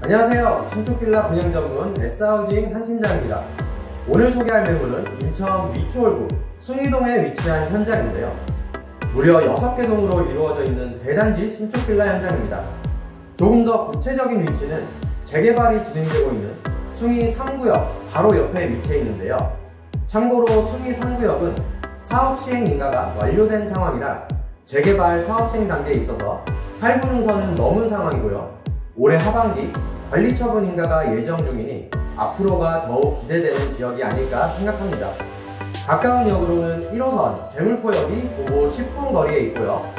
안녕하세요. 신축빌라 분양 전문 S하우징 한팀장입니다. 오늘 소개할 매물은 인천 미추홀구 숭이동에 위치한 현장인데요. 무려 6개 동으로 이루어져 있는 대단지 신축빌라 현장입니다. 조금 더 구체적인 위치는 재개발이 진행되고 있는 숭이 3구역 바로 옆에 위치해 있는데요. 참고로 숭이 3구역은 사업 시행 인가가 완료된 상황이라 재개발 사업 시행 단계에 있어서 8분 능선은 넘은 상황이고요. 올해 하반기 관리처분 인가가 예정 중이니 앞으로가 더욱 기대되는 지역이 아닐까 생각합니다. 가까운 역으로는 1호선 제물포역이 도보 10분 거리에 있고요.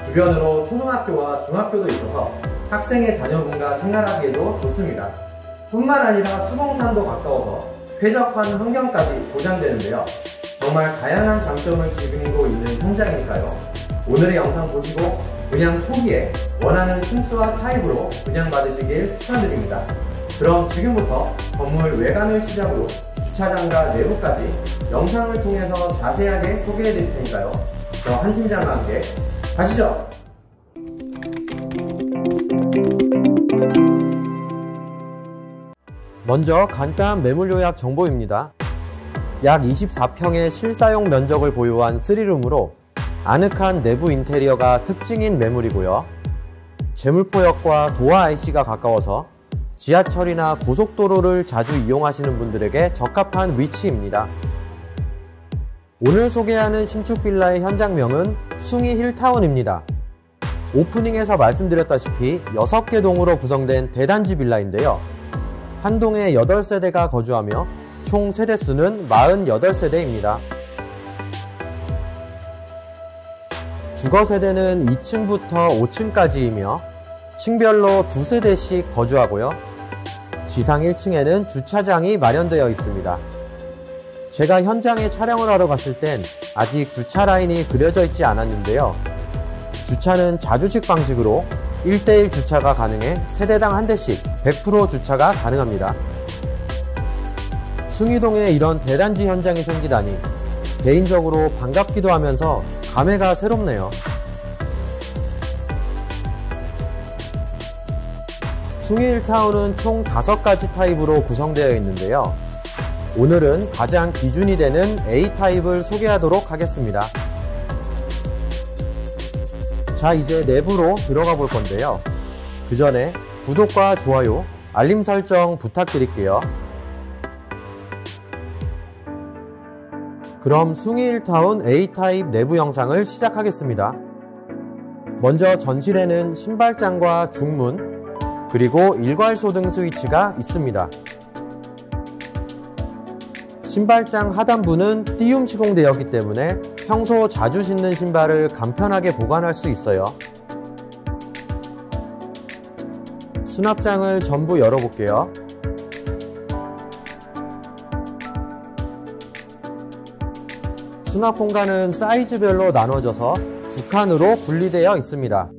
주변으로 초등학교와 중학교도 있어서 학생의 자녀분과 생활하기에도 좋습니다. 뿐만 아니라 수봉산도 가까워서 쾌적한 환경까지 보장되는데요. 정말 다양한 장점을 지니고 있는 현장이니까요. 오늘의 영상 보시고 분양 초기에 원하는 층수와 타입으로 분양받으시길 추천드립니다. 그럼 지금부터 건물 외관을 시작으로 주차장과 내부까지 영상을 통해서 자세하게 소개해 드릴 테니까요. 저 한 팀장과 함께 가시죠! 먼저 간단한 매물 요약 정보입니다. 약 24평의 실사용 면적을 보유한 3룸으로 아늑한 내부 인테리어가 특징인 매물이고요. 제물포역과 도하 IC가 가까워서 지하철이나 고속도로를 자주 이용하시는 분들에게 적합한 위치입니다. 오늘 소개하는 신축 빌라의 현장명은 숭이 힐타운입니다. 오프닝에서 말씀드렸다시피 6개 동으로 구성된 대단지 빌라인데요. 한 동에 8세대가 거주하며 총 세대수는 48세대입니다. 주거세대는 2층부터 5층까지이며 층별로 2세대씩 거주하고요. 지상 1층에는 주차장이 마련되어 있습니다. 제가 현장에 촬영을 하러 갔을 땐 아직 주차 라인이 그려져 있지 않았는데요. 주차는 자주식 방식으로 1대1 주차가 가능해 세대당 한 대씩 100% 주차가 가능합니다. 숭이동에 이런 대단지 현장이 생기다니 개인적으로 반갑기도 하면서 감회가 새롭네요. 숭이 힐타운은 총 5가지 타입으로 구성되어 있는데요. 오늘은 가장 기준이 되는 A타입을 소개하도록 하겠습니다. 자, 이제 내부로 들어가 볼 건데요. 그 전에 구독과 좋아요, 알림 설정 부탁드릴게요. 그럼 숭이 힐타운 A타입 내부 영상을 시작하겠습니다. 먼저 전실에는 신발장과 중문, 그리고 일괄소등 스위치가 있습니다. 신발장 하단부는 띄움 시공되었기 때문에 평소 자주 신는 신발을 간편하게 보관할 수 있어요. 수납장을 전부 열어볼게요. 수납 공간은 사이즈별로 나눠져서 2칸으로 분리되어 있습니다.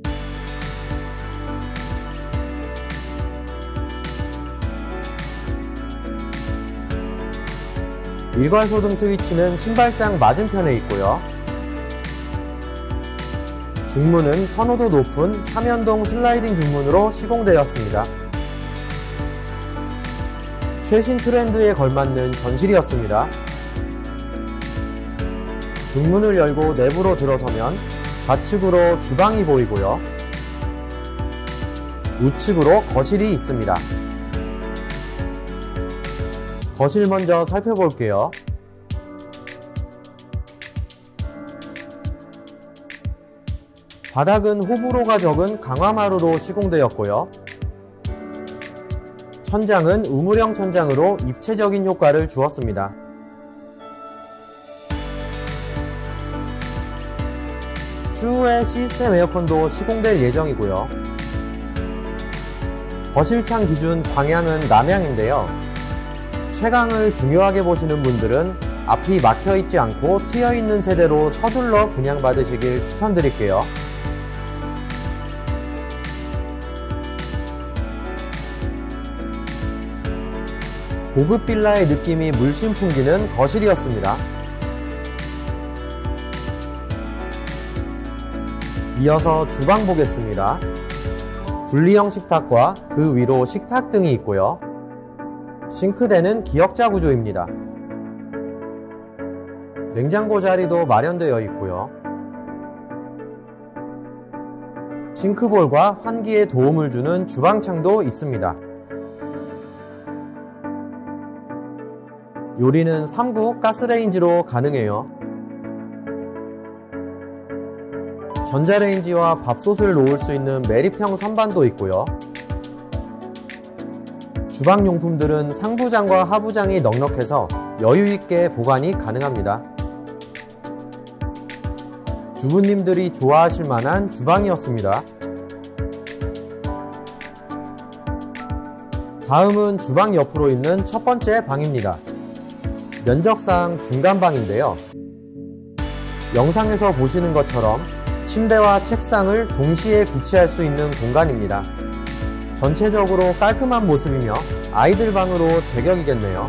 일괄소등 스위치는 신발장 맞은편에 있고요. 중문은 선호도 높은 3연동 슬라이딩 중문으로 시공되었습니다. 최신 트렌드에 걸맞는 전실이었습니다. 중문을 열고 내부로 들어서면 좌측으로 주방이 보이고요. 우측으로 거실이 있습니다. 거실 먼저 살펴볼게요. 바닥은 호불호가 적은 강화마루로 시공되었고요. 천장은 우물형 천장으로 입체적인 효과를 주었습니다. 추후에 시스템 에어컨도 시공될 예정이고요. 거실창 기준 방향은 남향인데요. 채광을 중요하게 보시는 분들은 앞이 막혀있지 않고 트여있는 세대로 서둘러 분양받으시길 추천드릴게요. 고급 빌라의 느낌이 물씬 풍기는 거실이었습니다. 이어서 주방 보겠습니다. 분리형 식탁과 그 위로 식탁 등이 있고요. 싱크대는 기역자 구조입니다. 냉장고 자리도 마련되어 있고요. 싱크볼과 환기에 도움을 주는 주방창도 있습니다. 요리는 3구 가스레인지로 가능해요. 전자레인지와 밥솥을 놓을 수 있는 매립형 선반도 있고요. 주방용품들은 상부장과 하부장이 넉넉해서 여유있게 보관이 가능합니다. 주부님들이 좋아하실 만한 주방이었습니다. 다음은 주방 옆으로 있는 첫 번째 방입니다. 면적상 중간방인데요. 영상에서 보시는 것처럼 침대와 책상을 동시에 비치할 수 있는 공간입니다. 전체적으로 깔끔한 모습이며 아이들 방으로 제격이겠네요.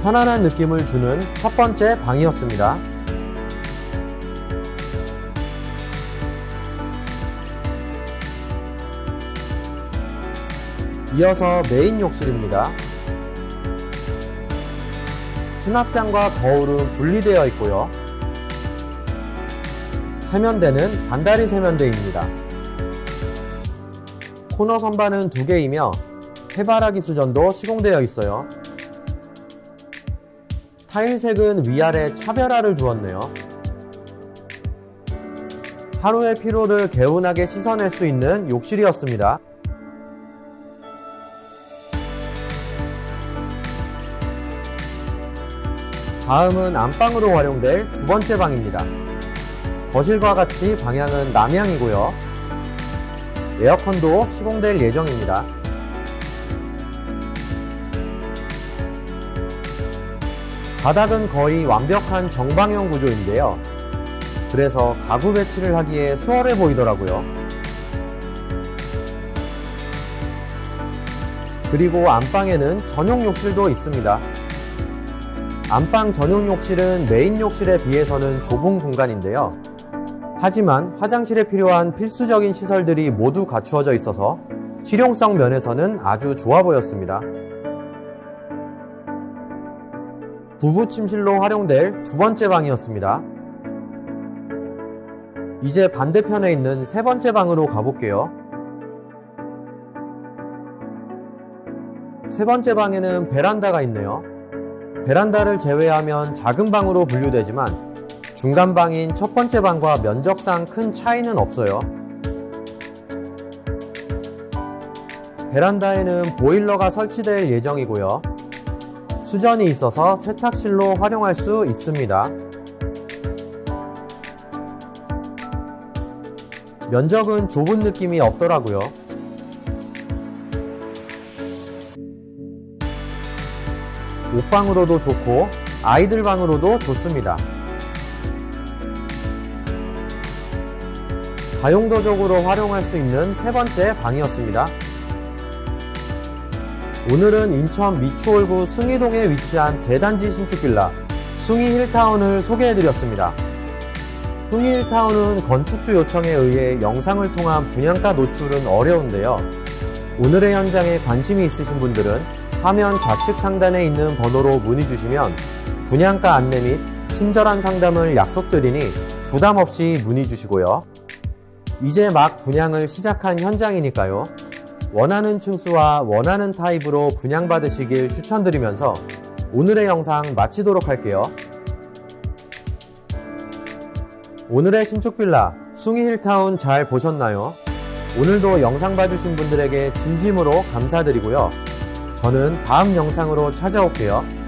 편안한 느낌을 주는 첫 번째 방이었습니다. 이어서 메인 욕실입니다. 수납장과 거울은 분리되어 있고요. 세면대는 반다리 세면대입니다. 코너 선반은 2개이며 해바라기 수전도 시공되어 있어요. 타일색은 위아래 차별화를 주었네요. 하루의 피로를 개운하게 씻어낼 수 있는 욕실이었습니다. 다음은 안방으로 활용될 두 번째 방입니다. 거실과 같이 방향은 남향이고요. 에어컨도 시공될 예정입니다. 바닥은 거의 완벽한 정방형 구조인데요. 그래서 가구 배치를 하기에 수월해 보이더라고요. 그리고 안방에는 전용 욕실도 있습니다. 안방 전용 욕실은 메인 욕실에 비해서는 좁은 공간인데요. 하지만 화장실에 필요한 필수적인 시설들이 모두 갖추어져 있어서 실용성 면에서는 아주 좋아 보였습니다. 부부 침실로 활용될 두 번째 방이었습니다. 이제 반대편에 있는 세 번째 방으로 가볼게요. 세 번째 방에는 베란다가 있네요. 베란다를 제외하면 작은 방으로 분류되지만 중간 방인 첫 번째 방과 면적상 큰 차이는 없어요. 베란다에는 보일러가 설치될 예정이고요. 수전이 있어서 세탁실로 활용할 수 있습니다. 면적은 좁은 느낌이 없더라고요. 옷방으로도 좋고 아이들 방으로도 좋습니다. 다용도적으로 활용할 수 있는 세 번째 방이었습니다. 오늘은 인천 미추홀구 숭이동에 위치한 대단지 신축 빌라 숭이 힐타운을 소개해드렸습니다. 숭이 힐타운은 건축주 요청에 의해 영상을 통한 분양가 노출은 어려운데요. 오늘의 현장에 관심이 있으신 분들은 화면 좌측 상단에 있는 번호로 문의 주시면 분양가 안내 및 친절한 상담을 약속드리니 부담 없이 문의 주시고요. 이제 막 분양을 시작한 현장이니까요. 원하는 층수와 원하는 타입으로 분양받으시길 추천드리면서 오늘의 영상 마치도록 할게요. 오늘의 신축 빌라 숭이 힐타운 잘 보셨나요? 오늘도 영상 봐주신 분들에게 진심으로 감사드리고요. 저는 다음 영상으로 찾아올게요.